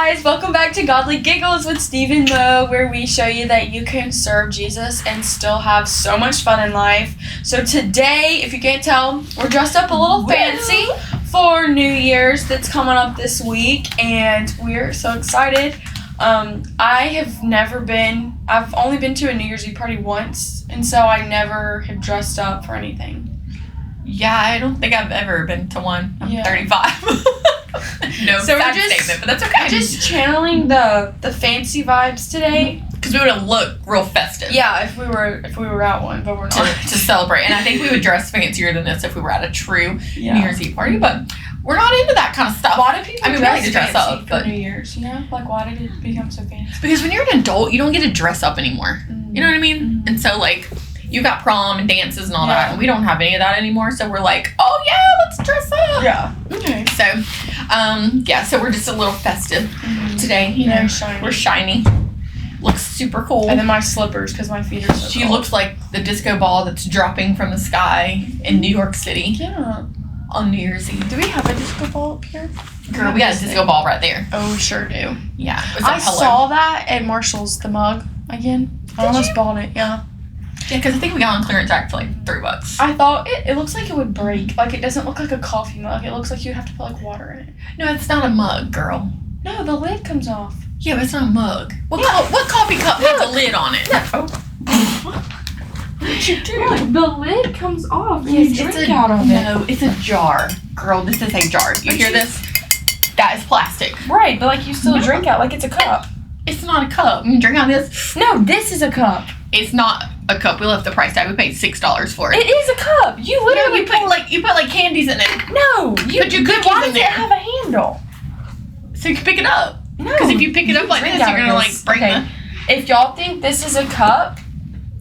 guys, welcome back to Godly Giggles with Steve and Mo, where we show you that you can serve Jesus and still have so much fun in life. So today, if you can't tell, we're dressed up a little fancy for New Year's that's coming up this week, and we're so excited. I've only been to a New Year's Eve party once, and so I never have dressed up for anything. Yeah, I don't think I've ever been to one. I'm 35. No, so sad we're statement, but that's okay. We're just channeling the fancy vibes today. Because we would have looked real festive. Yeah, if we were at one, but we're not. To celebrate. And I think we would dress fancier than this if we were at a true New Year's Eve party, but we're not into that kind of stuff. Why do people dress up for New Year's, you know? Like, why did it become so fancy? Because when you're an adult, you don't get to dress up anymore. Mm-hmm. You know what I mean? Mm-hmm. And so, like, you got prom and dances and all that, and we don't have any of that anymore, so we're like, oh yeah, let's dress up. Yeah. Okay. So, so we're just a little festive today. You know, shiny. We're shiny. Looks super cool. And then my slippers, because my feet are so She cold. looks like the disco ball that's dropping from the sky in New York City. Yeah. On New Year's Eve. Do we have a disco ball up here? Girl, we got a disco ball right there. Oh, we sure do. Yeah. I saw that at Marshall's, the mug, again. I almost bought it, yeah. Yeah, because I think we got on clearance rack for like $3. I thought it looks like it would break. Like, it doesn't look like a coffee mug. It looks like you'd have to put, like, water in it. No, it's not a mug, girl. No, the lid comes off. Yeah, but it's not a mug. What coffee cup has a lid on it? Oh. What did you do? Look, the lid comes off. Yes, you drink out of it. No, it's a jar. Girl, this is a jar. You hear this? That is plastic. Right, but like you still drink out like it's a cup. It's not a cup. You drink out of this? No, this is a cup. It's not a cup. We left the price tag. We paid $6 for it. It is a cup. You literally you put like candies in it. No, you put your cookies why in does there. it have a handle? So you can pick it up. No, because if you pick it up like this, you're gonna like break the. If y'all think this is a cup,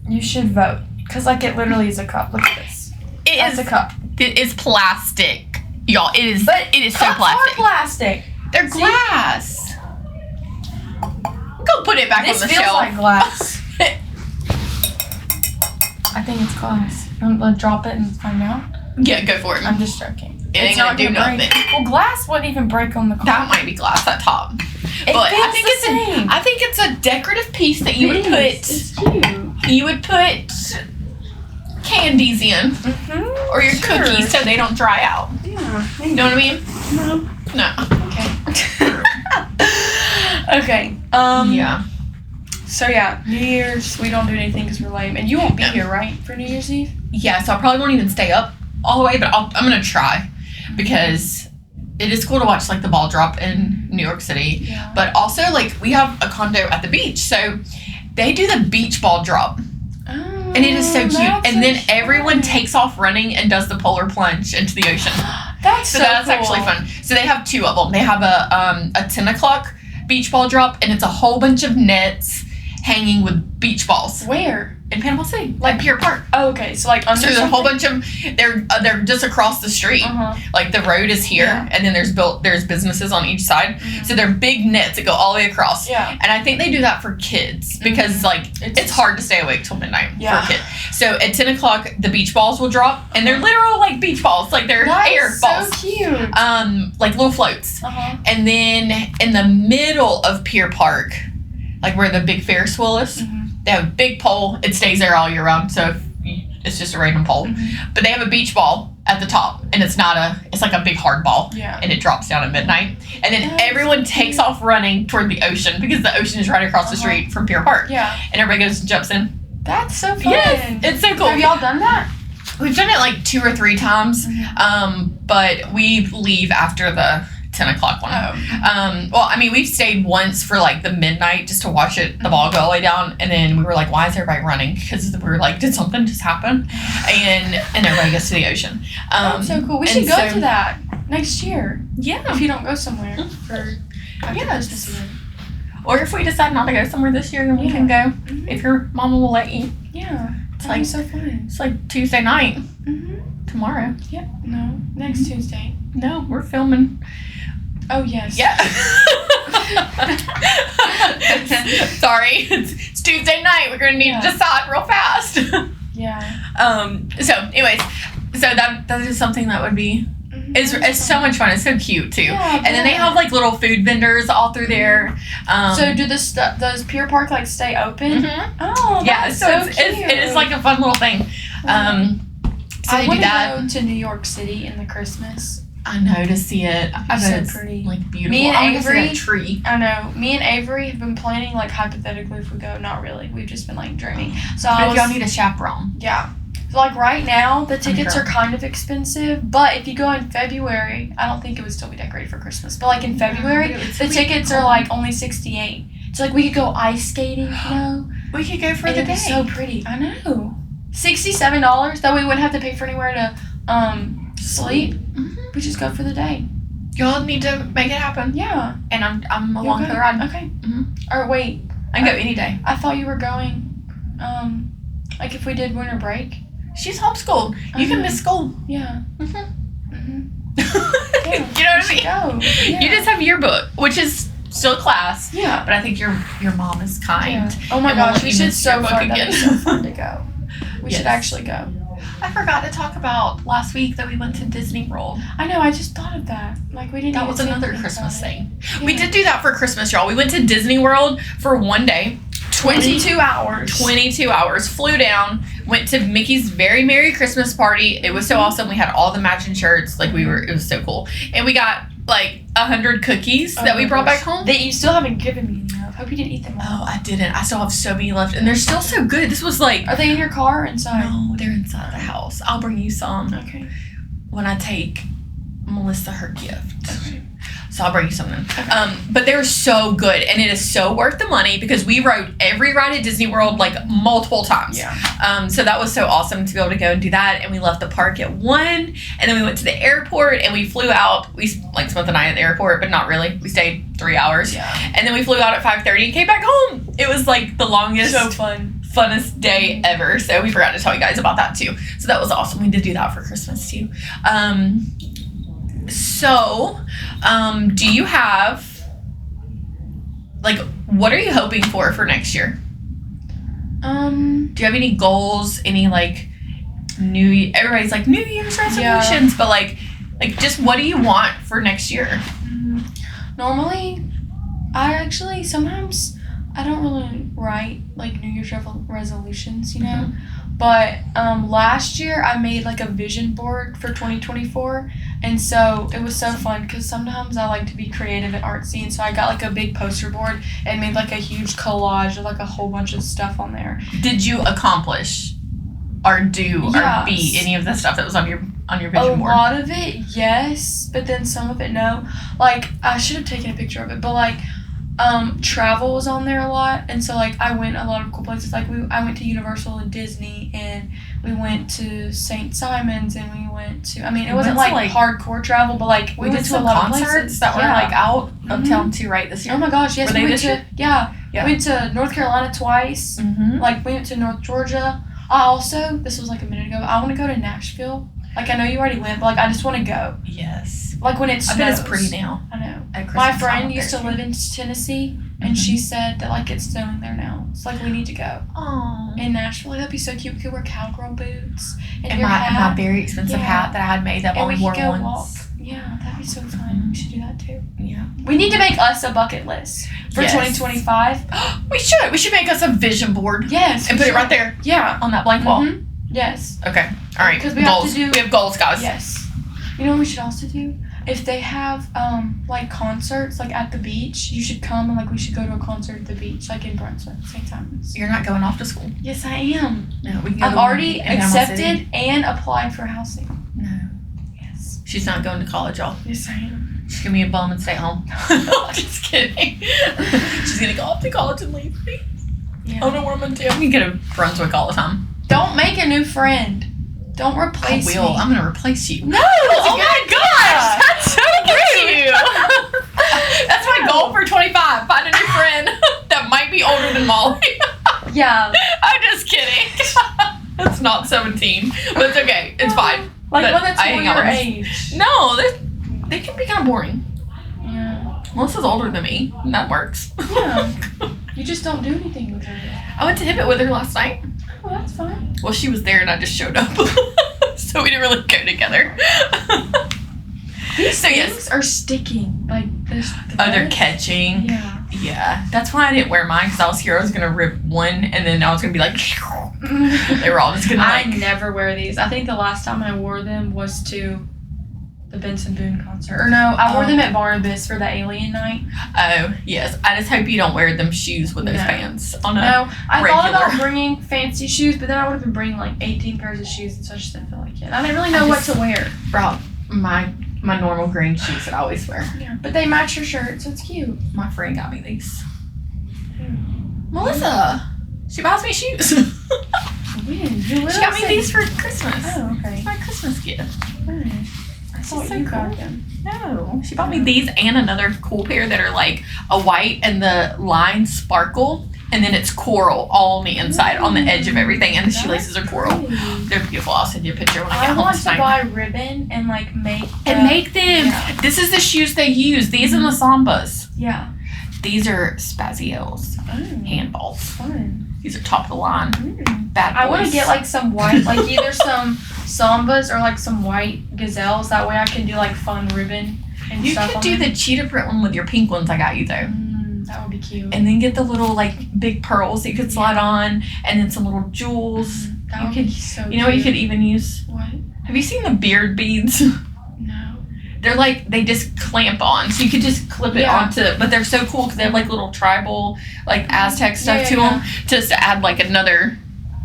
you should vote. Cause like it literally is a cup. Look at this. It's a cup. It is plastic, y'all. It is. But it is so plastic. Are plastic. They're glass. Go put it back on the shelf. This feels like glass. I think it's glass. Let's drop it and find out. Yeah, go for it. I'm just joking. It ain't gonna do nothing. Well, glass wouldn't even break on the car. That might be glass at top. But I think it's a decorative piece that you would put. It's cute. You would put candies in, or your cookies so they don't dry out. Yeah. You know what I mean? No. Okay. Yeah. So yeah, New Year's we don't do anything because we're lame, and you won't be here, right, for New Year's Eve? Yeah, so I probably won't even stay up all the way, but I'm gonna try because it is cool to watch like the ball drop in New York City. Yeah. But also like we have a condo at the beach, so they do the beach ball drop. Oh, and it is so cute. And then everyone takes off running and does the polar plunge into the ocean. That's cool. Actually fun. So they have two of them. They have a 10 o'clock beach ball drop, and it's a whole bunch of nets hanging with beach balls. Where? In Panama City, like Pier Park. Oh, okay. So like under. So there's a whole bunch of they're just across the street. Like the road is here, and then there's businesses on each side. So they're big nets that go all the way across. Yeah. And I think they do that for kids because like it's hard to stay awake till midnight for a kid. So at 10 o'clock the beach balls will drop, and they're literal like beach balls, like they're air balls. So cute. Like little floats. And then in the middle of Pier Park, like where the big Ferris wheel is. They have a big pole. It stays there all year round, so it's just a random pole. But they have a beach ball at the top, and it's like a big hard ball, and it drops down at midnight. And then everyone takes off running toward the ocean because the ocean is right across the street from Pier Park. Yeah, and everybody goes and jumps in. That's so fun. Yes, it's so cool. Have y'all done that? We've done it like 2 or 3 times, but we leave after the 10 o'clock one. Well, I mean, we've stayed once for like the midnight just to watch the ball go all the way down, and then we were like, why is everybody running? Because we were like, did something just happen? And everybody goes to the ocean. That's so cool. We should go to that next year. Yeah. If you don't go somewhere for after Christmas event. Or if we decide not to go somewhere this year, then we can go if your mama will let you. Yeah. It's like so fun. It's like Tuesday night. Tomorrow. Yep. No. Next Tuesday. No, we're filming. Oh, yes. Yeah. Sorry. It's Tuesday night. We're going to need to decide real fast. Yeah. So, anyways, so that is something that would be It's so much fun. It's so cute too. Yeah, and then they have like little food vendors all through there. So do does Pier Park like stay open? Mhm. Oh, Yeah, that's so so it is like a fun little thing. So I they do want to that. go to New York City in the Christmas. I know, to see it. I So bet it's pretty. like beautiful. Me and I wanna see Avery- that tree. I know. Me and Avery have been planning like hypothetically if we go. Not really. We've just been like dreaming. So But I if was, y'all need a chaperone. yeah. So like right now the tickets sure. are kind of expensive, but if you go in February, I don't think it would still be decorated for Christmas. But like in February, the tickets are like only $68. So like we could go ice skating, you know. We could go for And the it'd day. be so pretty. I know. $67. That way we wouldn't have to pay for anywhere to sleep. Mhm. We just go for the day. Y'all need to make it happen. Yeah. And I'm along You'll for go? the ride. Okay. Mhm. Or wait, I can go any day. I thought you were going. Like if we did winter break. She's homeschooled. You can miss school. Yeah. Mhm. Mhm. You know what I mean? Go. Yeah. You just have yearbook, which is still class. Yeah. But I think your mom is kind. Yeah. Oh my And we'll gosh, let we you should miss so your book fun. That'd be again. so fun to go. We should Yes. actually go. I forgot to talk about last week that we went to Disney World. I know. I just thought of that. Like we didn't. That even was say another anything Christmas about it. thing. Yeah. We did do that for Christmas, y'all. We went to Disney World for one day. 22 hours. 22 hours. Flew down, went to Mickey's Very Merry Christmas Party. It was so awesome. We had all the matching shirts. Like it was so cool. And we got like 100 cookies that we brought back home. That you still haven't given me any of. Hope you didn't eat them all. Oh, I didn't. I still have so many left. And they're still so good. This was like, Are they in your car or inside? no, they're inside the house. I'll bring you some Okay. when I take Melissa her gift. Okay. So I'll bring you something. But they're so good, and it is so worth the money because we rode every ride at Disney World like multiple times. Yeah. So that was so awesome to be able to go and do that. And we left the park at 1, and then we went to the airport and we flew out. We like spent the night at the airport, but not really. We stayed 3 hours. Yeah. And then we flew out at 5:30 and came back home. It was like the longest, So fun. funnest day ever. So we forgot to tell you guys about that too. So that was awesome. We did do that for Christmas too. Do you have, like, what are you hoping for next year? Do you have any goals? Any like everybody's like New Year's resolutions, but like just what do you want for next year? Normally, sometimes I don't really write like New Year's resolutions, you know. But last year I made like a vision board for 2024, and so it was so fun because sometimes I like to be creative and artsy, and so I got like a big poster board and made like a huge collage of like a whole bunch of stuff on there. Did you accomplish or do or Yes. be any of the stuff that was on your A vision board? lot of it, yes, but then some of it, no. Like I should have taken a picture of it, but like travel was on there a lot, and so like I went a lot of cool places. Like I went to Universal and Disney, and we went to St. Simon's, and we went to. I mean, it wasn't went like to, hardcore travel, but like We we did went to a some lot of concerts places that were Yeah. like out Mhm. uptown too, right? This year. Oh my gosh, yes, Were they we went this to year? yeah. Yeah. We went to North Carolina twice. Mm-hmm. Like we went to North Georgia. I also this was like a minute ago. I want to go to Nashville. Like I know you already went, but like I just want to go. Yes. Like when it I snows. bet it's pretty now. I know. At Christmas My time friend up used to there, live too. in Tennessee, and she said that like it's snowing there now. It's like we need to go Aw. in Nashville. That'd be so cute. We could wear cowgirl boots and, And your my hat, very expensive Yeah. hat that I had made that I've and we only could wore go once. walk. Yeah, that'd be so fun. We should do that too. Yeah. We need to make us a bucket list for Yes. 2025. We should. We should make us a vision board Yes, and we put it should. right there Yeah. on that blank wall. Mhm. Yes. Okay. All right. 'Cause we have to goals. do- We have goals, guys. Yes. You know what we should also do? If they have like concerts like at the beach, you should come and like we should go to a concert at the beach, like in Brunswick, St. Simon's. You're not going off to school. Yes, I am. No, we can go I've to one already in Panama City. accepted and applied for housing. No. Yes. She's not going to college, y'all. Yes, I am. She's gonna be a bum and stay home. Just kidding. She's gonna go off to college and leave me. Yeah. Oh no, what am I gonna do? I'm gonna go to Brunswick all the time. Don't make a new friend. Don't replace I will. me. I'm gonna replace you. No! Oh my gosh! That's so rude! That's my goal for 25. Find a new friend that might be older than Molly. Yeah. I'm just kidding. It's not 17, but it's okay. It's fine. Like But one that's I more hang out your with- age. No, they can be kind of boring. Yeah. Melissa's older than me, and that works. Yeah. You just don't do anything with her. I went to Hibbett with her last night. Oh, that's fine. Well, she was there and I just showed up. So we didn't really go together. These So, things yes. are sticking. Like this. Oh, they're catching. Yeah. Yeah. That's why I didn't wear mine, because I was scared I was gonna rip one, and then I was gonna be like, they were all just gonna I like. never wear these. I think the last time I wore them was to the Benson Boone concert. Or no, I wore them at Barnabas for the Alien Night. Oh yes. I just hope you don't wear them shoes with those No. pants. No, I thought regular. about bringing fancy shoes, but then I would have been bringing like 18 pairs of shoes, and so I just didn't feel like it. I didn't really know what to wear. Brought my normal green shoes that I always wear. Yeah, but they match your shirt, so it's cute. My friend got me these. Hmm. Melissa. She buys me shoes. When? She got me these for Christmas. Oh, okay. It's my Christmas gift. I thought thought you you got got them. No. She bought me these and another cool pair that are like a white and the lines sparkle, and then it's coral all on the inside, on the edge of everything, and the shoelaces are coral. They're beautiful. I'll send you a picture when I I get home want to tonight. buy ribbon and like make them. Yeah. This is the shoes they use. These and the Sambas. Yeah. These are Spazios Oh, handballs. fun. These are top of the line. Mm. Bad boys. I want to get like some white, like either some Sambas or like some white gazelles. That way I can do like fun ribbon and You stuff could on do them. the cheetah print one with your pink ones I got you though. That would be cute. And then get the little like big pearls that you could slide on, and then some little jewels. That You would could- be so You know what you cute. could even use? What? Have you seen the beard beads? No. They're like, they just clamp on, so you could just clip it Yeah. onto, but they're so cool because they have like little tribal, like Aztec stuff Yeah, to yeah, them, just to add like another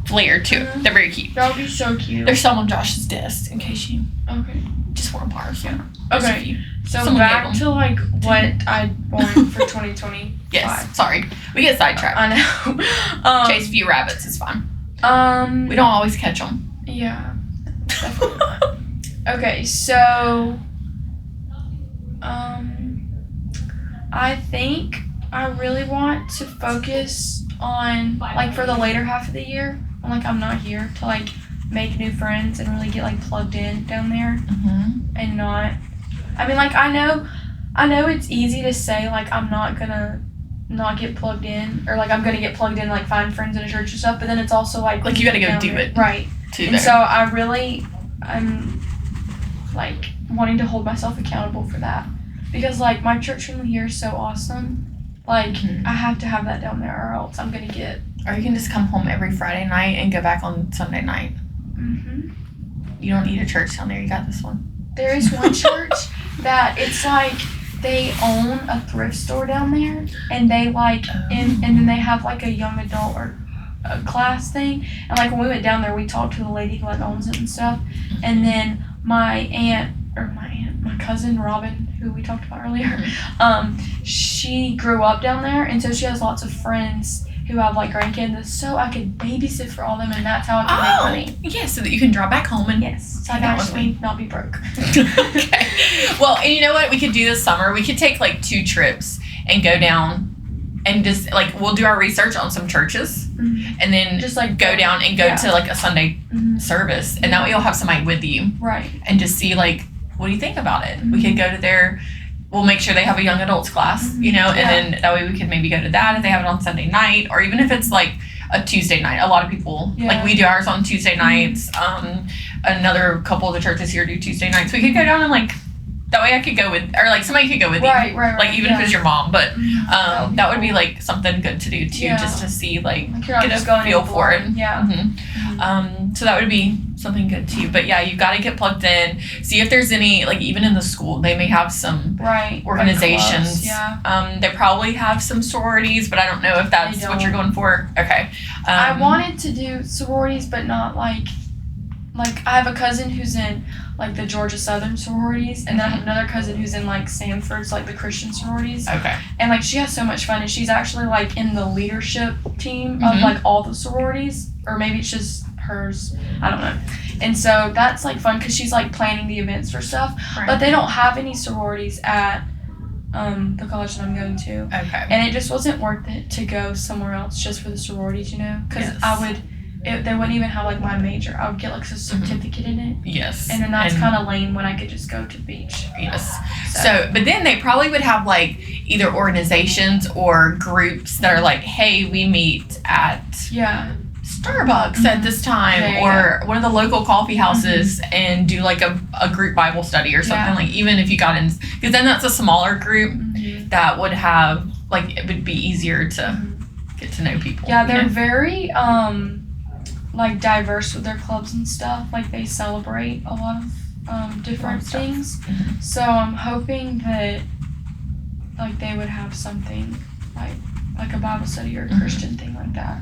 flair to it. Mhm. They're very cute. That would be so cute. They're some on Josh's desk in case you Okay. just want to borrow some. Okay. So Someone back gave 'em. to like what I want for 2020. Yes, sorry. We get sidetracked. I know. Chase a few rabbits is fine. We We don't always catch them. Yeah. Definitely not. Okay, so I think I really want to focus on like for the later half of the year when like I'm not here to like make new friends and really get like plugged in down there Mm-hmm. and not I mean like I know it's easy to say like I'm not gonna not get plugged in or like I'm gonna get plugged in like find friends in a church and stuff, but then it's also like Like, you gotta go down do there- it. right. Too And there. so I'm like wanting to hold myself accountable for that because like my church family here is so awesome. Like Mhm. I have to have that down there or else I'm gonna get. Or you can just come home every Friday night and go back on Sunday night. You don't need a church down there. You got this one. There is one church that it's like they own a thrift store down there and they like and then they have like a young adult or a class thing, and like when we went down there we talked to the lady who like owns it and stuff, and then my cousin Robin, who we talked about earlier, she grew up down there, and so she has lots of friends who have like grandkids, so I could babysit for all them, and that's how I can make money. Yeah, so that you can drive back home and Yes, so I hang can out with actually not be broke. Okay. Well, and you know what we could do this summer? We could take like 2 trips and go down and just like we'll do our research on some churches and then Just like go down and go yeah. to like a Sunday Mhm. service, and that way you'll have somebody with you Right. and just see like what do you think about it. We could go to their we'll make sure they have a young adults class, you know, Yeah. and then that way we could maybe go to that if they have it on Sunday night, or even if it's like a Tuesday night. A lot of people Yeah. like we do ours on Tuesday nights. Another couple of the churches here do Tuesday nights. We could go down and like that way I could go with, or like somebody could go with you. Right. Like even if it's your mom, but that would be cool. like something good to do too, Yeah. just to see like Like you're not get just a going feel in for it. blind. Yeah. So that would be something good too. But yeah, you got to get plugged in. See if there's any like even in the school they may have some Right. organizations. Like clubs, yeah. They probably have some sororities, but I don't know if that's They what you're don't. going for. Okay. I wanted to do sororities, but not like I have a cousin who's in like the Georgia Southern sororities, and then I have another cousin who's in like Sanford's like the Christian sororities, Okay. and like she has so much fun, and she's actually like in the leadership team Mhm. of like all the sororities, or maybe it's just hers, I don't know. And so that's like fun because she's like planning the events for stuff, but they don't have any sororities at the college that I'm going to. Okay. And it just wasn't worth it to go somewhere else just for the sororities, you know? Because Yes. they wouldn't even have like my major. I would get like a certificate in it. Yes. And then that's kind of lame when I could just go to the beach. Yes. So, but then they probably would have like either organizations or groups that are like, hey, we meet at Yeah. Starbucks at this time, or one of the local coffee houses, and do like a group Bible study or something. Like, even if you got in, because then that's a smaller group that would have, like, it would be easier to get to know people. Yeah, they're very like diverse with their clubs and stuff. Like, they celebrate a lot of different things. So I'm hoping that like they would have something like a Bible study or a Christian thing like that.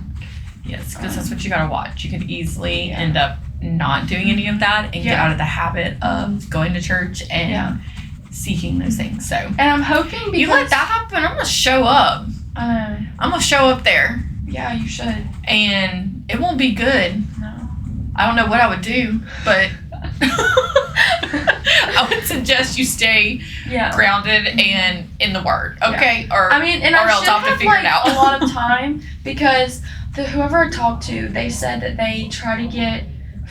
Yes, because that's what you gotta watch. You could easily end up not doing any of that and get out of the habit of going to church and seeking those things. So, and I'm hoping, because you let that happen, I'm gonna show up. I'm gonna show up there. Yeah, you should. And it won't be good. No. I don't know what I would do, but I would suggest you stay grounded and in the Word, okay? Or I mean, and or I else I'll have to figure it out. A lot of time, because whoever I talked to, they said that they try to get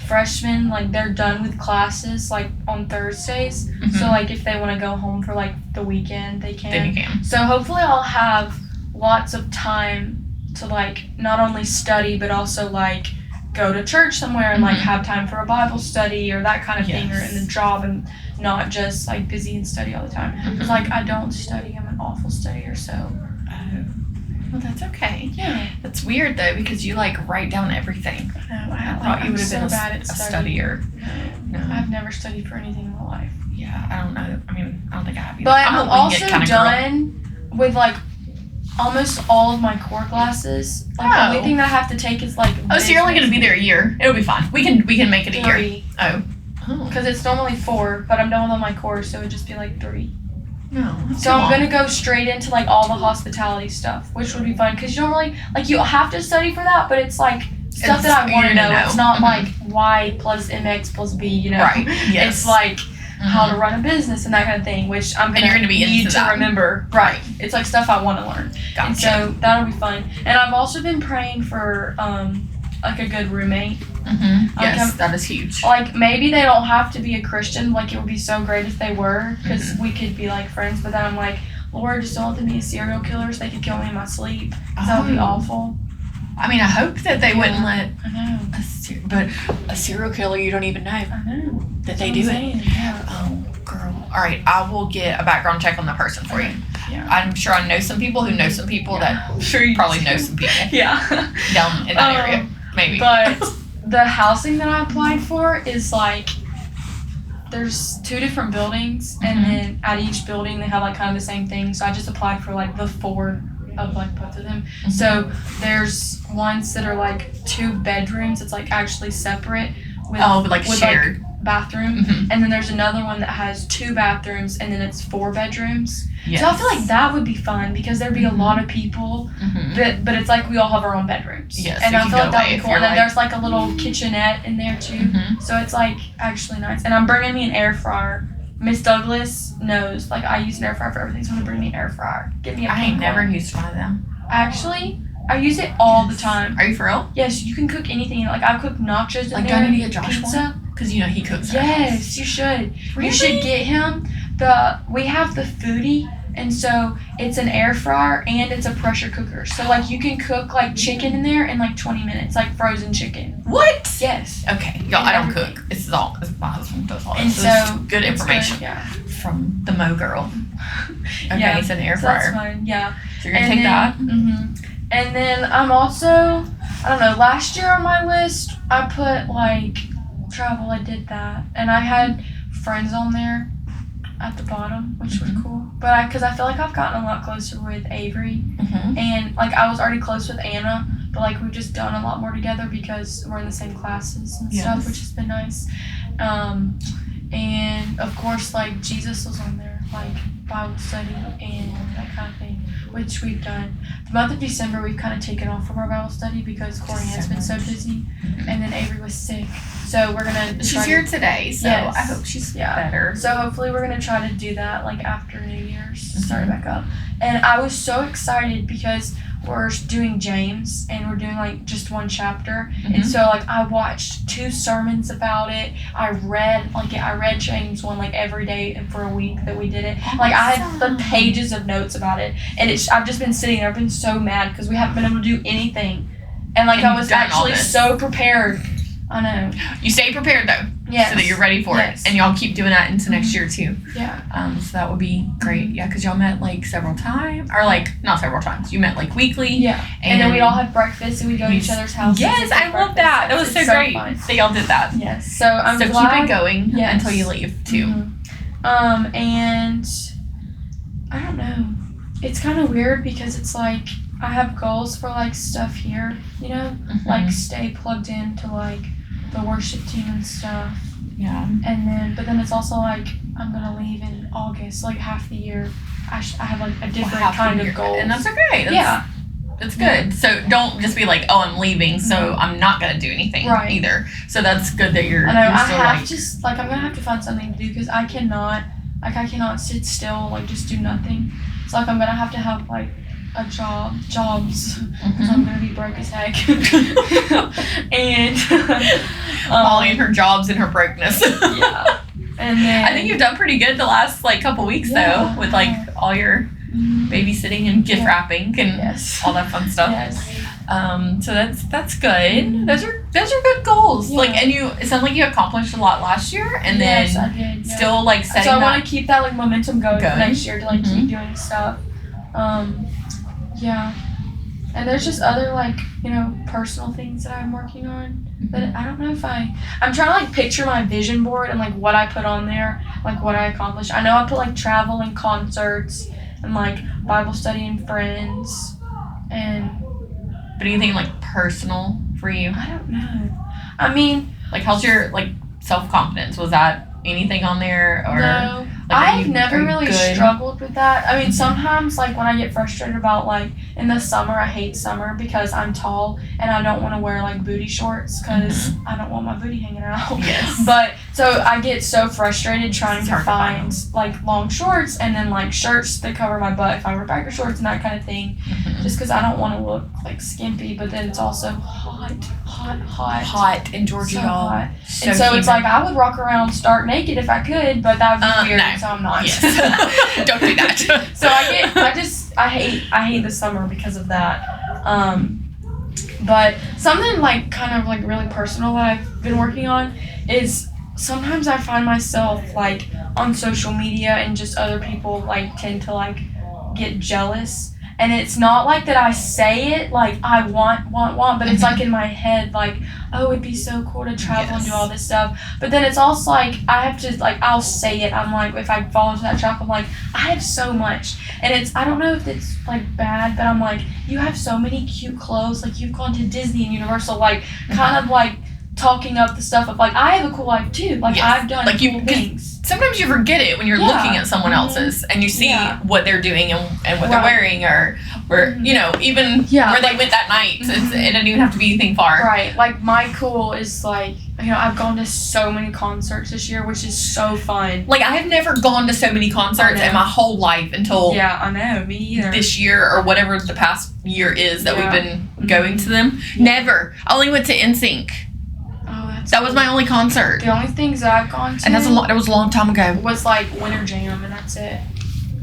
freshmen, like, they're done with classes like on Thursdays. So like if they want to go home for like the weekend, they can. So hopefully I'll have lots of time to like not only study but also like go to church somewhere and like have time for a Bible study or that kind of thing, or in the job, and not just like busy and study all the time. Because like I don't study, I'm an awful studier. So well, that's okay. Yeah. That's weird though, because you like write down everything. I thought you would have been bad a studier. No, I've never studied for anything in my life. Yeah, I don't know. I mean, I don't think I have either. But I'm also done with like almost all of my core classes. Like the only thing that I have to take is like so you're only gonna be there a year. It'll be fine. We can make it a year. Oh. Because it's normally 4, but I'm done with all my course, so it'd just be like 3. No. So I'm gonna go straight into like all the hospitality stuff, which would be fun, because you don't really like, you have to study for that, but it's like stuff that I want to know. It's not like y plus mx plus b, you know. Right. Yes. It's like how to run a business and that kind of thing, which I'm gonna be need into to remember. Right. It's like stuff I want to learn. Gotcha. And so that'll be fun. And I've also been praying for like a good roommate. Yes, that is huge. Like, maybe they don't have to be a Christian. Like, it would be so great if they were, because we could be like friends. But then I'm like, Lord, just don't let them be a serial killer so they could kill me in my sleep. That would be awful. I mean, I hope that they wouldn't let. I know. But a serial killer, you don't even know. I know. That they do it. Yeah. Oh, girl. All right, I will get a background check on the person for you. Yeah. I'm sure I know some people who know some people that probably know some people. Yeah. Down in that area, maybe. But the housing that I applied for is like, there's 2 different buildings, and then at each building they have like kind of the same thing. So I just applied for like the 4 of like both of them. So there's ones that are like 2 bedrooms. It's like actually separate with shared. Like, bathroom, and then there's another one that has 2 bathrooms, and then it's 4 bedrooms. Yes. So I feel like that would be fun, because there'd be a lot of people, but it's like we all have our own bedrooms. Yes, and I feel like that'd be cool. And then there's like a little kitchenette in there too, so it's like actually nice. And I'm bringing me an air fryer. Miss Douglas knows, like, I use an air fryer for everything, so I'm gonna bring me an air fryer. Get me a I ain't never used one of them. Actually, I use it all the time. Are you for real? Yes, you can cook anything. Like, I cook nachos in there. Like, do I need to get Josh pizza. one? Because, you know, he cooks. Yes, you should. Really? You should get him we have the Foodie, and so it's an air fryer and it's a pressure cooker. So, like, you can cook, like, chicken in there in, like, 20 minutes, like frozen chicken. What? Yes. Okay. Y'all, I don't cook. This is all, my husband does all and this. So good information. Good, yeah. From the Mo girl. Okay, yeah. it's an air So fryer. that's fine, yeah. So you're going to take that? And then I'm also, I don't know, last year on my list, I put, like, travel. I did that. And I had friends on there at the bottom, which was cool. But because I feel like I've gotten a lot closer with Avery. And, like, I was already close with Anna, but, like, we've just done a lot more together because we're in the same classes and stuff, which has been nice. And, of course, like, Jesus was on there, like, Bible study and that kind of thing, which we've done. The month of December, we've kind of taken off from our Bible study because Corey has been so busy, and then Avery was sick. So we're going to She's here today, so I hope she's better. So hopefully we're going to try to do that, like, after New Year's, start it back up. And I was so excited because we're doing James, and we're doing, like, just 1 chapter. And so, like, I watched 2 sermons about it. I read James 1, like, every day for a week that we did it. Like, I had the pages of notes about it. And I've just been sitting there. I've been so mad because we haven't been able to do anything And like And I you've was done all actually this. so prepared. I know. You stay prepared though. Yes. So that you're ready for Yes. it. And y'all keep doing that into next year too. Yeah. So that would be great. Yeah, because y'all met like several times. Or like, not several times. You met like weekly. Yeah. And then we'd all have breakfast and we'd go to each other's houses. Yes, and I have love breakfast. that. That was It's so great fun. that y'all did that. Yes. So I'm so glad. keep it going Yes. until you leave too. And I don't know. It's kind of weird because it's like I have goals for like stuff here, you know, like stay plugged into like the worship team and stuff. Yeah. And then it's also like I'm gonna leave in August, like half the year. I have like a different kind of goal, and that's okay. That's good. Yeah. So don't just be like, oh, I'm leaving, so I'm not gonna do anything either. So that's good that you're. I know. You're I still have I'm gonna have to find something to do because I cannot sit still like just do nothing. So like I'm gonna have to have like a jobs because I'm gonna be broke as heck. And Molly and her jobs and her brokenness. Yeah. And then I think you've done pretty good the last like couple weeks though, with like all your babysitting and gift wrapping and all that fun stuff. Yes. So that's good. Those are good goals. Yeah. Like, and it sounds like you accomplished a lot last year, and Yes, then I did, yeah. still like setting. So I that want to keep that like momentum going for next year to like keep doing stuff. Yeah. And there's just other like, you know, personal things that I'm working on. But I don't know if I'm trying to like picture my vision board and like what I put on there, like what I accomplished. I know I put like travel and concerts and like Bible study and friends and. But anything like personal for you? I don't know. I mean, like how's your like self-confidence? Was that anything on there or? No. Like, I've never really struggled with that. I mean, sometimes, like, when I get frustrated about, like, in the summer, I hate summer because I'm tall and I don't want to wear, like, booty shorts because I don't want my booty hanging out. Yes. But, so I get so frustrated trying to find, like, long shorts and then, like, shirts that cover my butt if I wear biker shorts and that kind of thing. Just because I don't want to look, like, skimpy, but then it's also hot in Georgia, so y'all. hot. And so it's like I would walk around stark naked if I could, but that would be weird, no. so I'm not. Yes. Don't do that. So I hate the summer because of that. But something like kind of like really personal that I've been working on is sometimes I find myself like on social media and just other people like tend to like get jealous. And it's not like that I say it like I want, but it's like in my head like, oh, it'd be so cool to travel and do all this stuff. But then it's also like I have to like I'll say it. I'm like if I fall into that trap, I'm like I have so much, and I don't know if it's like bad, but I'm like you have so many cute clothes. Like you've gone to Disney and Universal, like kind of like talking up the stuff of like I have a cool life too. Like I've done like cool things. Sometimes you forget it when you're looking at someone else's and you see what they're doing and what they're wearing or you know, even where they went that night. It doesn't even have to be anything far. Right. Like my cool is like, you know, I've gone to so many concerts this year, which is so fun. Like I have never gone to so many concerts in my whole life until I know, me either. This year or whatever the past year is that we've been going to them. Never. I only went to NSYNC. That was my only concert. The only things that I've gone to, and that was a long time ago. Was like Winter Jam, and that's it.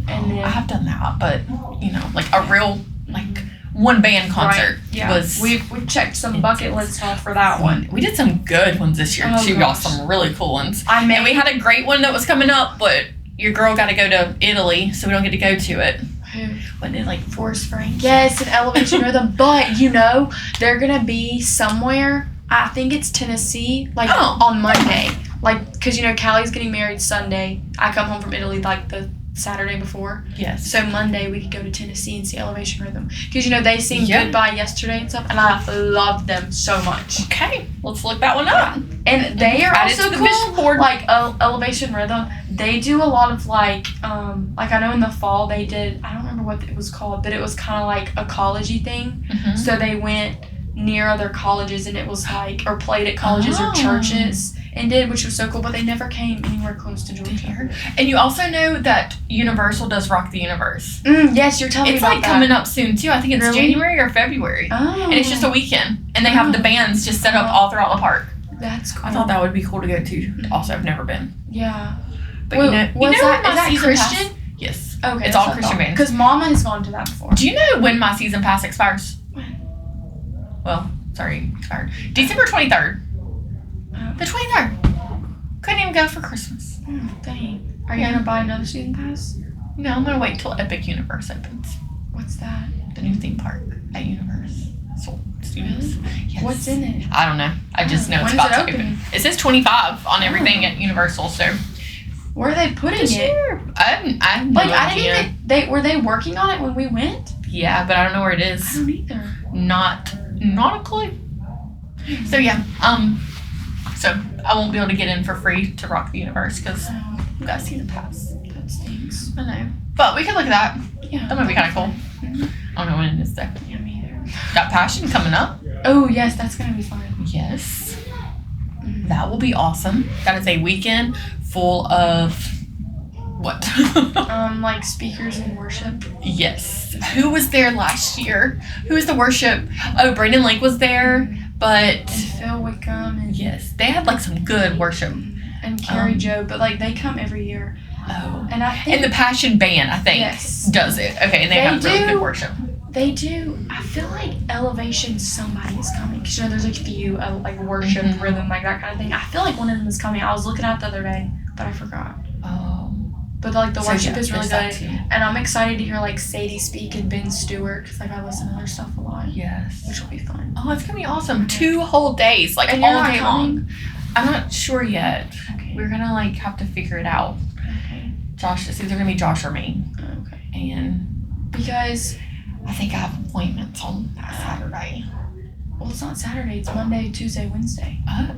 And then I have done that, but you know, like a real like one band concert was. We've checked some bucket lists off for that one. We did some good ones this year too, y'all. Some really cool ones. And we had a great one that was coming up, but your girl got to go to Italy, so we don't get to go to it. Who? Wasn't it like Forest Frank? Yes, an Elevation Rhythm. But you know, they're gonna be somewhere. I think it's Tennessee, like on Monday. Like, because, you know, Callie's getting married Sunday. I come home from Italy, like, the Saturday before. Yes. So Monday we could go to Tennessee and see Elevation Rhythm. Because, you know, they sing Goodbye yesterday and stuff, and I loved them so much. Okay. Let's look that one up. And they are also cool. Vision board. Like, Elevation Rhythm, they do a lot of, like I know in the fall they did, I don't remember what it was called, but it was kind of like a college-y thing. So they went near other colleges and it was like or played at colleges or churches and did, which was so cool, but they never came anywhere close to Georgia. And you also know that Universal does Rock the Universe. Yes, you're telling me about that. It's like coming up soon too. I think it's January or February. And it's just a weekend. And they have the bands just set up all throughout the park. That's cool. I thought that would be cool to go to. Also, I've never been. Yeah. But you know is that Christian? Yes. Okay. It's all Christian bands. Because Mama has gone to that before. Do you know when my season pass expires? Well, Sorry, expired. December 23rd. The 23rd. Couldn't even go for Christmas. Dang. Are you going to buy another season pass? No, I'm going to wait till Epic Universe opens. What's that? The new theme park at Universe. Studios. Really? Yes. What's in it? I don't know. I just know it's about to open. It says 25 on everything at Universal, so. Where are they putting it? Sure. I have no idea. I didn't even, were they working on it when we went? Yeah, but I don't know where it is. I don't either. Not a clue. So yeah, so I won't be able to get in for free to Rock the Universe because I've got to see the pass. That stinks. I know. But we could look at that. Yeah. That might be kind of cool. Mm-hmm. I don't know when it is though. Yeah, me either. Got Passion coming up. Oh, yes, that's going to be fun. Yes. That will be awesome. That is a weekend full of what? Like speakers and worship. Yes. Who was there last year? Who was the worship? Oh, Brandon Lake was there, but And Phil Wickham. And, yes, they had like some good worship. And Carrie Joe, but like they come every year. Oh. And I think. And the Passion Band, I think, does it. Okay, and they have really good worship. They do. I feel like Elevation, somebody is coming. Because, there's a few like worship, rhythm, like that kind of thing. I feel like one of them is coming. I was looking at it the other day, but I forgot. Oh. But like the worship is really good. Too. And I'm excited to hear like Sadie speak and Ben Stewart because like I listen to their stuff a lot. Yes. Which will be fun. Oh, it's going to be awesome. 2 whole days, like and all day long. I'm not sure yet. Okay. We're going to like have to figure it out. Okay. Josh, it's either going to be Josh or me. Okay. And because I think I have appointments on Saturday. Well, it's not Saturday. It's Monday, Tuesday, Wednesday. Oh.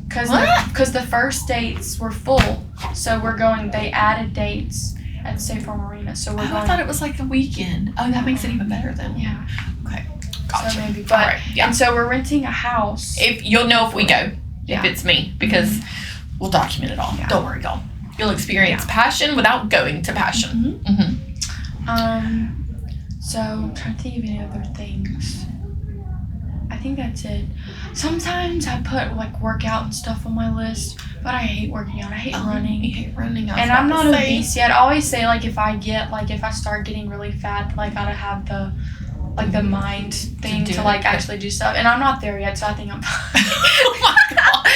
Because the first dates were full. So we're going, they added dates at State Farm Arena. So we're going. I thought it was like the weekend. Oh, that makes it even better then. Yeah. Okay. Gotcha. So maybe. But, all right. Yeah. And so we're renting a house. If you'll know if we go, Yeah. if it's me, because we'll document it all. Yeah. Don't worry, y'all. You'll experience Passion without going to Passion. So I'm trying to think of any other things. I think that's it. Sometimes I put like workout and stuff on my list, but I hate working out. I hate running. You hate running. And I'm not obese yet. I always say like if I start getting really fat, like I gotta have the mind thing to like actually do stuff. And I'm not there yet, so I think I'm fine. Oh my god.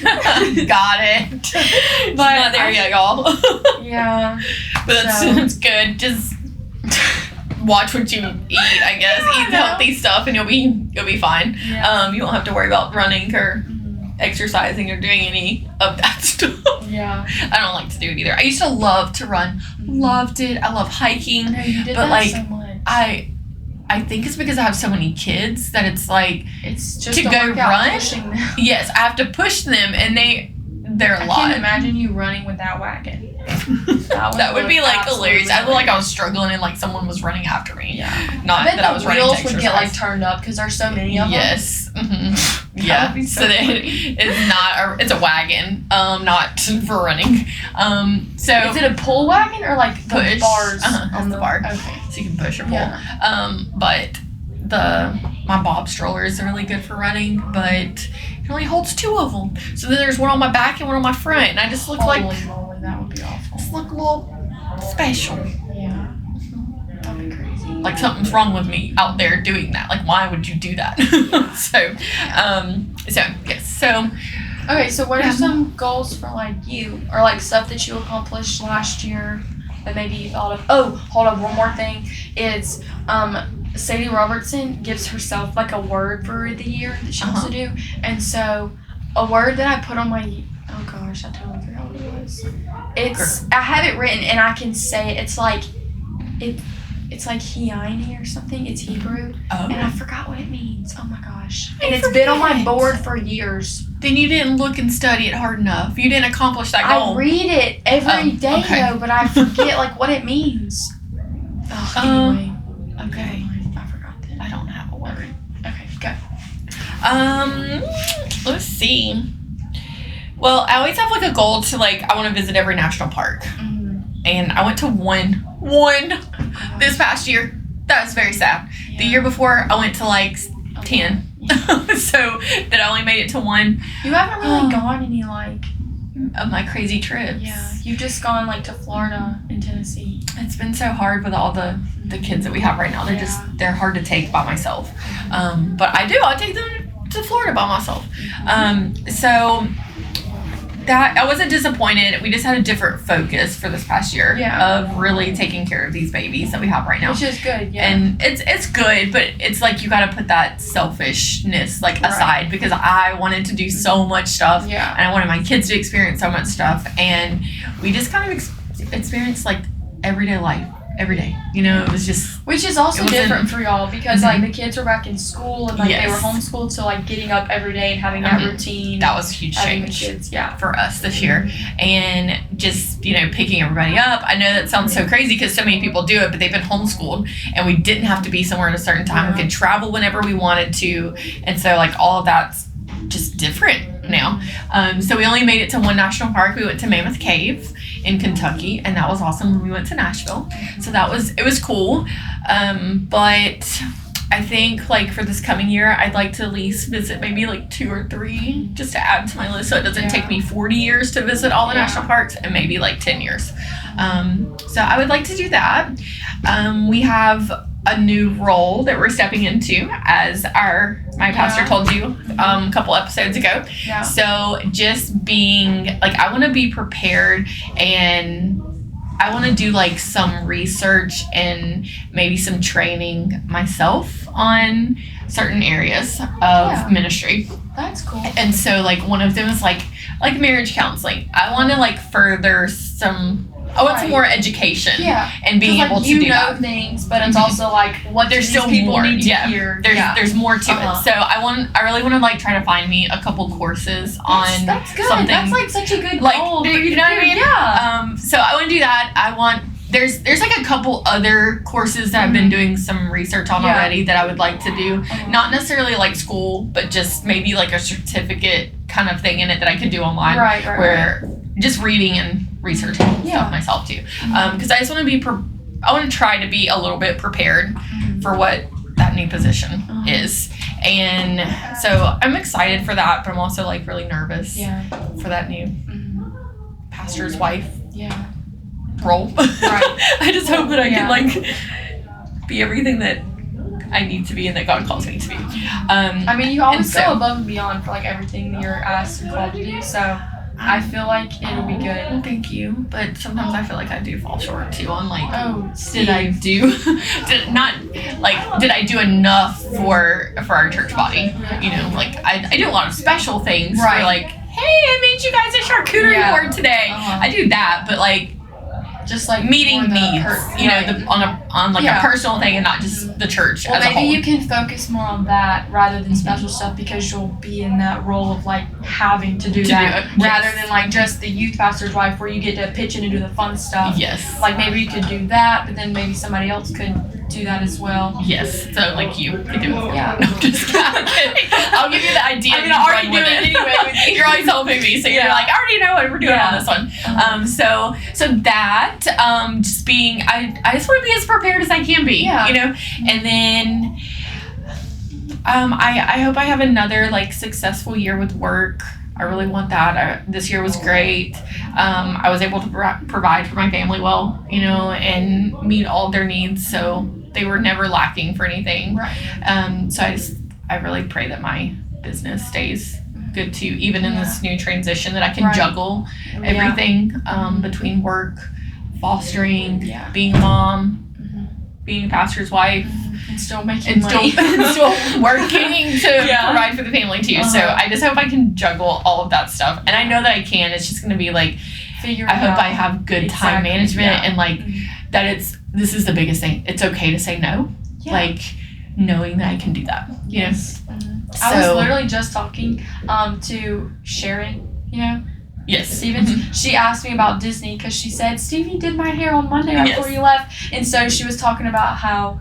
Okay. Got it. But not there yet, y'all. Yeah. But that's good. Just watch what you eat, I guess. Eat healthy stuff and you'll be fine. Yeah. You won't have to worry about running or exercising or doing any of that stuff. Yeah. I don't like to do it either. I used to love to run. Loved it. I love hiking. No, you did but that like so much. I think it's because I have so many kids that it's like it's just to a go workout run. pushing them. Yes, I have to push them and they're a lot. I can't imagine you running with that wagon. That would be like hilarious. I feel like I was struggling and like someone was running after me. Yeah. Not I bet that I was running to wheels exercise. would get like turned up because there's so many of them. Yes. Mm-hmm. That would be So that it's not it's a wagon, not for running. So is it a pull wagon or like the push bars on the bar? Okay. So you can push or pull. Yeah. But my Bob stroller is really good for running, but it only holds 2 of them. So then there's one on my back and one on my front, and I just look Holy moly, that would be awful. just look a little special. Yeah. That'd be crazy. Like something's wrong with me out there doing that. Like why would you do that? So yes. So okay, so what are some goals for like you or like stuff that you accomplished last year that maybe you thought of? Oh, hold on, one more thing is Sadie Robertson gives herself like a word for the year that she wants to do. And so a word that I put on my oh gosh, I totally forgot what it was. I have it written and I can say it. It's like Hiani or something. It's Hebrew. And I forgot what it means. Oh my gosh. And it's been on my board for years. Then you didn't look and study it hard enough. You didn't accomplish that goal. I read it every day though, but I forget like what it means. Anyway. Okay. I forgot that. I don't have a word. Okay, go. Let's see. Well, I always have like a goal to like I want to visit every national park. And I went to one this past year. That was very sad. Yeah. The year before I went to like 10. So that I only made it to 1. You haven't really gone any like of my crazy trips. Yeah, you've just gone like to Florida and Tennessee. It's been so hard with all the kids that we have right now. They're hard to take by myself. But I'll take them to Florida by myself. So that I wasn't disappointed. We just had a different focus for this past year of really taking care of these babies that we have right now. Which is good, yeah. And it's good, but it's like you got to put that selfishness like aside because I wanted to do so much stuff and I wanted my kids to experience so much stuff, and we just kind of experienced like everyday life every day. You know, it was just... Which is also different for y'all because, like, the kids were back in school and, like, they were homeschooled, so, like, getting up every day and having that routine. That was a huge change kids, for us this year. And just, you know, picking everybody up. I know that sounds so crazy because so many people do it, but they've been homeschooled and we didn't have to be somewhere at a certain time. We could travel whenever we wanted to. And so, like, all of that's just different now. So we only made it to one national park. We went to Mammoth Cave in Kentucky, and that was awesome. We went to Nashville, so it was cool. But I think like for this coming year, I'd like to at least visit maybe like 2 or 3 just to add to my list, so it doesn't take me 40 years to visit all the national parks, and maybe like 10 years. So I would like to do that. We have a new role that we're stepping into, as my pastor told you a couple episodes ago. So just being like, I want to be prepared, and I want to do like some research and maybe some training myself on certain areas of ministry. That's cool. And so like one of them is like marriage counseling. I want to like further some... I want some more education and being able to do that. You know things, but it's also like what there's still people more. need to hear. There's more to it. So I really want to like try to find me a couple courses on that's good. something. That's like such a good like, goal. You know what I mean? Yeah. So I want to do that. There's like a couple other courses that I've been doing some research on already that I would like to do. Not necessarily like school, but just maybe like a certificate kind of thing in it that I could do online. Where just reading and researching stuff myself too. Because I just want to I want to try to be a little bit prepared for what that new position is. And so I'm excited for that, but I'm also like really nervous for that new pastor's wife role. I just hope that I can like be everything that I need to be and that God calls me to be. I mean, you always go above and beyond for like everything that you're asked and called to do, so I feel like it'll be good. Well, thank you. But sometimes I feel like I do fall short too on like, did I do enough for our church body? You know, like I do a lot of special things. For like, hey, I made you guys a charcuterie board today. I do that, but like, just like meeting needs, on a personal thing and not just the church as a whole. Maybe you can focus more on that rather than special stuff, because you'll be in that role of like having to do that rather than like just the youth pastor's wife where you get to pitch in and do the fun stuff. Yes. Like maybe you could do that, but then maybe somebody else could do that as well. Yes. So like you could do it. Yeah. No, just kidding. I'll give you the idea. I mean, I already do it anyway with you. You're always helping me, so you're like, I already know what we're doing on this one. So that just being, I just want to be as prepared as I can be, you know, and then I hope I have another like successful year with work. I really want that. This year was great. I was able to provide for my family well, you know, and meet all their needs, so they were never lacking for anything. So I really pray that my business stays good too, even in this new transition, that I can juggle everything between work, fostering, being a mom, being a pastor's wife, and still making money, and still working to provide for the family too. So I just hope I can juggle all of that stuff, and I know that I can. It's just going to be like, I hope I have good time management and like that. This is the biggest thing. It's okay to say no, like knowing that I can do that. You know. So, I was literally just talking to Sharon, you know. Yes. Stevens. She asked me about Disney because she said, Stevie did my hair on Monday before you left. And so she was talking about how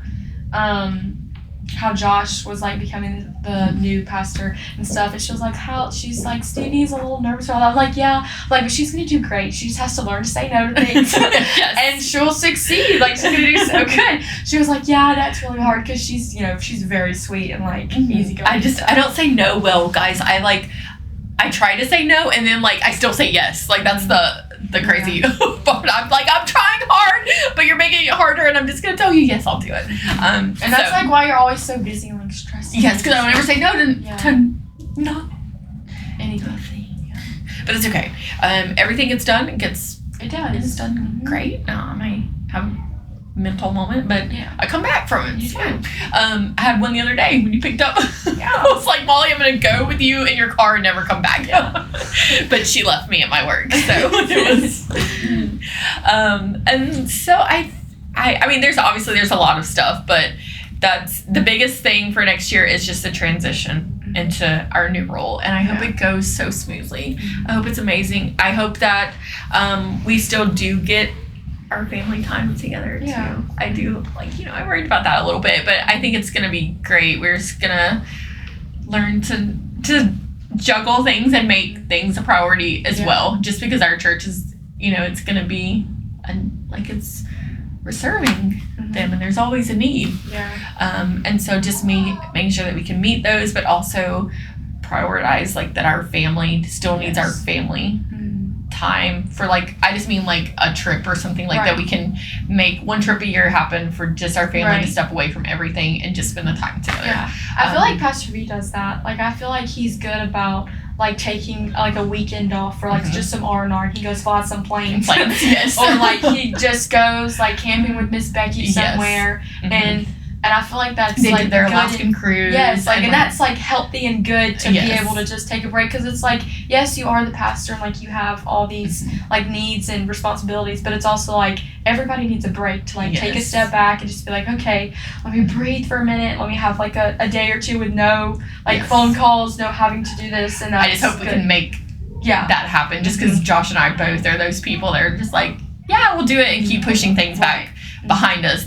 Josh was like becoming the new pastor and stuff. And she was like, she's like, Stevie's a little nervous about that. I'm like, yeah. Like, but she's going to do great. She just has to learn to say no to things. And she'll succeed. Like, she's going to do so good. She was like, yeah, that's really hard because she's, you know, she's very sweet and like easygoing. I don't say no well, guys. I try to say no, and then like I still say yes. Like that's the crazy part. I'm like, I'm trying hard, but you're making it harder, and I'm just gonna tell you yes, I'll do it. And that's like why you're always so busy and like stressed. Yes, because I don't ever say no to not anything. But it's okay. Everything gets done. It does. It's done great. I may have a mental moment, but I come back from it. It's fine. I had one the other day when you picked up. I was like, Molly, I'm gonna go with you in your car and never come back. But she left me at my work, so it was. And so I mean, there's a lot of stuff, but that's the biggest thing for next year is just the transition into our new role, and I hope it goes so smoothly. I hope it's amazing. I hope that we still do get our family time together too. I do, like, I'm worried about that a little bit, but I think it's gonna be great. We're just gonna learn to juggle things and make things a priority as well, just because our church is, it's gonna be we're serving them, and there's always a need. And so just making sure that we can meet those, but also prioritize like that our family still needs our family time for, like, I just mean like a trip or something like that. We can make one trip a year happen for just our family to step away from everything and just spend the time together. I feel like Pastor V does that. Like, I feel like he's good about like taking like a weekend off for like just some R&R. He goes fly some planes. Yes. Or like he just goes like camping with Miss Becky somewhere. And I feel like that's they like did their Alaskan cruise. Yes, like, and that's like healthy and good to be able to just take a break, because it's like, yes, you are the pastor and like you have all these like needs and responsibilities, but it's also like everybody needs a break to like take a step back and just be like, okay, let me breathe for a minute. Let me have like a day or two with no like phone calls, no having to do this. And I just hope we can make that happen, just because Josh and I both are those people that are just like, we'll do it and keep pushing things back behind us,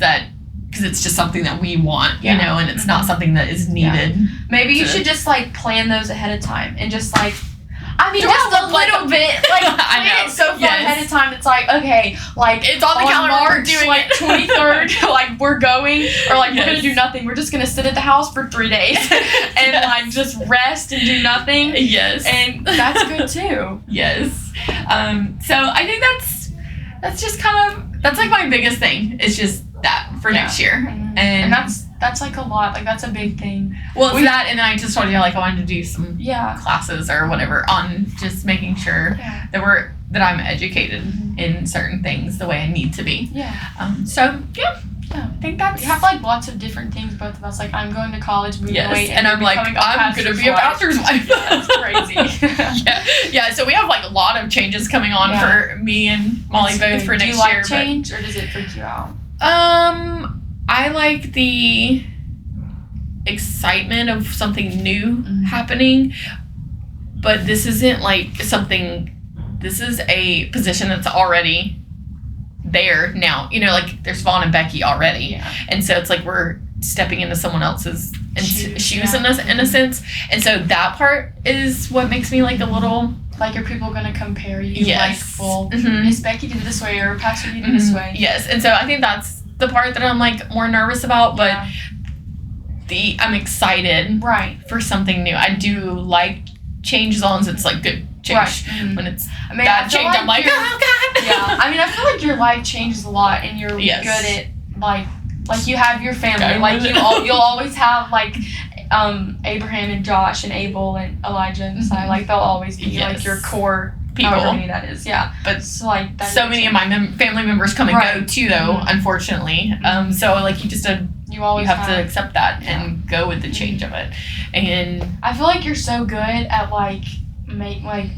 because it's just something that we want, and it's not something that is needed. Maybe you should just like plan those ahead of time and just like, I mean, just a little bit, like plan it so far ahead of time. It's like, okay, like it's on the calendar. March, we're doing like 23rd, like we're going, or like we're gonna do nothing. We're just gonna sit at the house for 3 days and like just rest and do nothing. And that's good too. So I think that's just kind of, that's like my biggest thing. It's just that for next year, and that's like a lot. Like that's a big thing. Well, it's that, and then I just told you like I wanted to do some classes or whatever on just making sure that I'm educated in certain things the way I need to be. I think that's. We have like lots of different things, both of us. Like I'm going to college, moving away, and I'm like, I'm gonna be a pastor's wife. That's crazy. So we have like a lot of changes coming on for me and Molly both for next year. Do you like change, or does it freak you out? I like the excitement of something new happening, but this isn't like something. This is a position that's already there now, like there's Vaughn and Becky already, and so it's like we're stepping into someone else's shoes in a sense, and so that part is what makes me like a little like, are people going to compare you like, well, Miss Becky did it this way, or Pastor you did this way? And so I think that's the part that I'm like more nervous about, but I'm excited for something new. I do like change as long as it's like good change. When it's bad change, like I'm like, oh god. I mean, I feel like your life changes a lot, and you're good at like you have your family, like you'll always have like Abraham and Josh and Abel and Elijah and Sai, like they'll always be like your core people. However many that is, but it's like that so many of my family members come and go too, though, unfortunately. So like you just you have to accept that and go with the change of it. And I feel like you're so good at like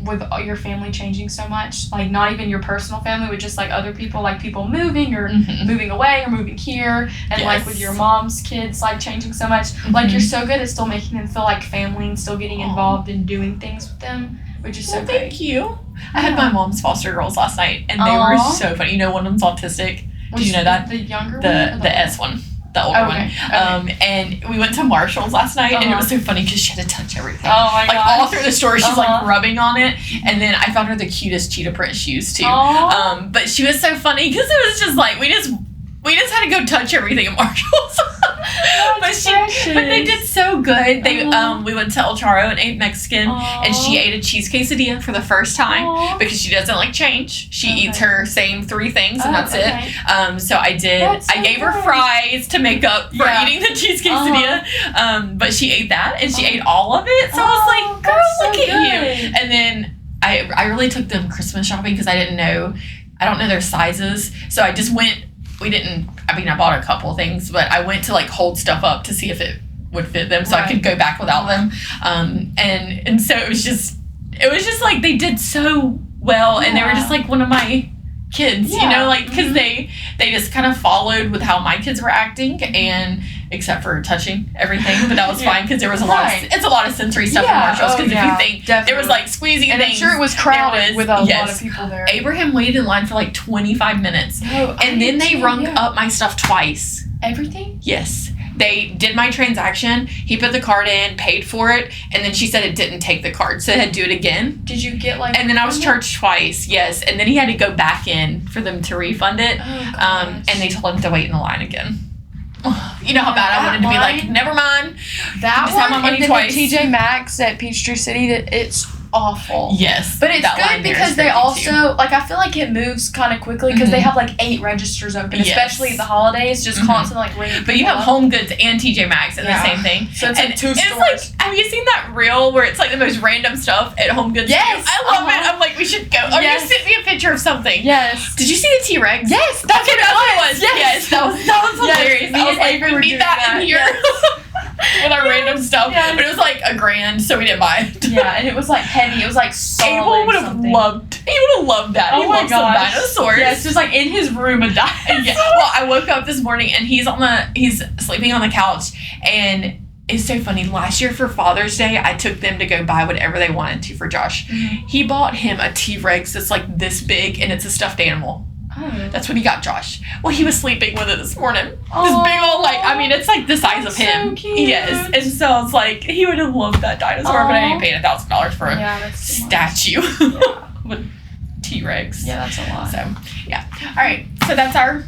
with your family changing so much, like not even your personal family, with just like other people, like people moving or moving away or moving here, and like with your mom's kids like changing so much, like you're so good at still making them feel like family and still getting involved in doing things with them, which is so great. Thank you. I had my mom's foster girls last night, and they were so funny. One of them's autistic. Did you know that? The younger one? The S one. The older one. And we went to Marshall's last night, and it was so funny because she had to touch everything. Oh my god! Like all through the store, she's like rubbing on it, and then I found her the cutest cheetah print shoes too. But she was so funny because it was just like we just had to go touch everything at Marshall's. But they did so good. They we went to El Charo and ate Mexican, and she ate a cheese quesadilla for the first time because she doesn't like change. She eats her same 3 things and that's it. So I did. I gave her fries to make up for eating the cheese quesadilla. But she ate that and she ate all of it. So I was like, girl, look at you. And then I really took them Christmas shopping because I don't know their sizes. So I just went. I bought a couple things, but I went to like hold stuff up to see if it would fit them so I could go back without them. And so it was just like they did so well and they were just like one of my kids, you know, like because they just kind of followed with how my kids were acting, and except for touching everything, but that was fine because there was a lot of sensory stuff in Marshalls, because if you think there was like squeezing and things, I'm sure it was crowded with a lot of people there. Abraham waited in line for like 25 minutes and then they rung up my stuff twice. Everything? Yes. They did my transaction. He put the card in, paid for it, and then she said it didn't take the card, so they had to do it again. Did you get like? And then I was charged twice. Yes, and then he had to go back in for them to refund it. And they told him to wait in the line again. You know how bad I wanted to be like, never mind. That just have my money twice. The TJ Maxx at Peachtree City, it's awful. Yes, but it's good because they also like, I feel like it moves kind of quickly because they have like 8 registers open, especially the holidays, just constantly like ringing. But you have Home Goods and TJ Maxx and the same thing, so it's like 2 stores. It's like, have you seen that reel where it's like the most random stuff at Home Goods? Yes, I love it. I'm like, we should go. Oh, you sent me a picture of something. Yes. Did you see the T-Rex? Yes, that's what it was. Yes, that was hilarious. I was like, we need that in here. With our random stuff, but it was like $1,000, so we didn't buy it. Yeah, and it was like heavy. It was like solid. Abel would have loved. He would have loved that. Oh he my loves some gosh. dinosaurs. Yeah, it's just like in his room a dinosaur. Yeah. Well, I woke up this morning and he's sleeping on the couch, and it's so funny. Last year for Father's Day, I took them to go buy whatever they wanted to for Josh. He bought him a T-Rex that's like this big, and it's a stuffed animal. That's what he got Josh. Well, he was sleeping with it this morning. This big old, like, I mean, it's like the size of him. So cute. Yes. And so it's like, he would have loved that dinosaur, but I ain't paying $1,000 for a statue with T-Rex. Yeah, that's a lot. So, yeah. All right. So that's our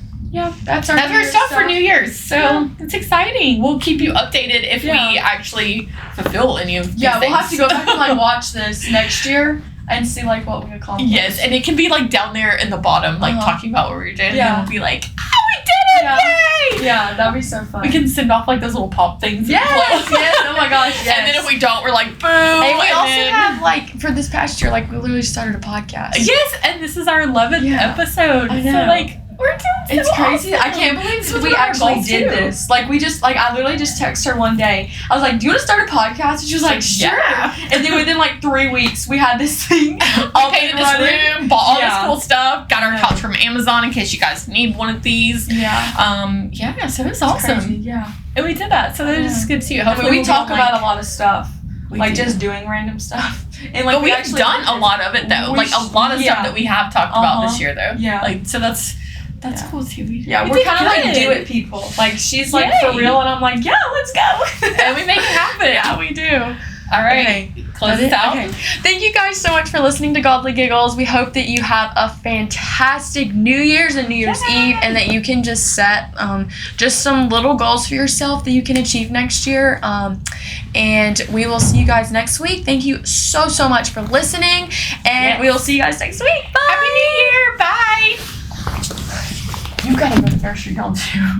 stuff for New Year's. So it's exciting. We'll keep you updated if we actually fulfill any of these things. We'll have to go back and like watch this next year and see like what we accomplished. Yes, and it can be like down there in the bottom, like talking about what we were doing. Yeah. And we'll be like, we did it! Yay! Yeah, that'd be so fun. We can send off like those little pop things. Yes, oh my gosh, yes. And then if we don't, we're like, boom. And we also have like, for this past year, like we literally started a podcast. Yes, and this is our 11th episode. I know. So like, we're doing so It's crazy. awesome. I can't believe we actually did this. Like we just I literally just texted her one day. I was like, "Do you want to start a podcast?" And she was like, "Sure." Yeah. And then within like 3 weeks, we had this thing. We painted this room, bought all this cool stuff, got our couch from Amazon in case you guys need one of these. Yeah. So it's awesome. Crazy. Yeah. And we did that. So that just gives you. Hopefully we talk about a lot of stuff. Like do. just doing random stuff. And like but we've done a lot of it though. Like a lot of stuff that we have talked about this year though. Yeah. Like so that's cool too. Yeah, we're kind of like do it people. Like she's like for real, and I'm like, yeah, let's go. And we make it happen. Yeah, we do. All right, close this out. Okay. Thank you guys so much for listening to Godly Giggles. We hope that you have a fantastic New Year's and New Year's Eve, and that you can just set just some little goals for yourself that you can achieve next year. And we will see you guys next week. Thank you so much for listening, and we will see you guys next week. Bye. Happy New Year. Bye. You gotta go to nursery, don't you?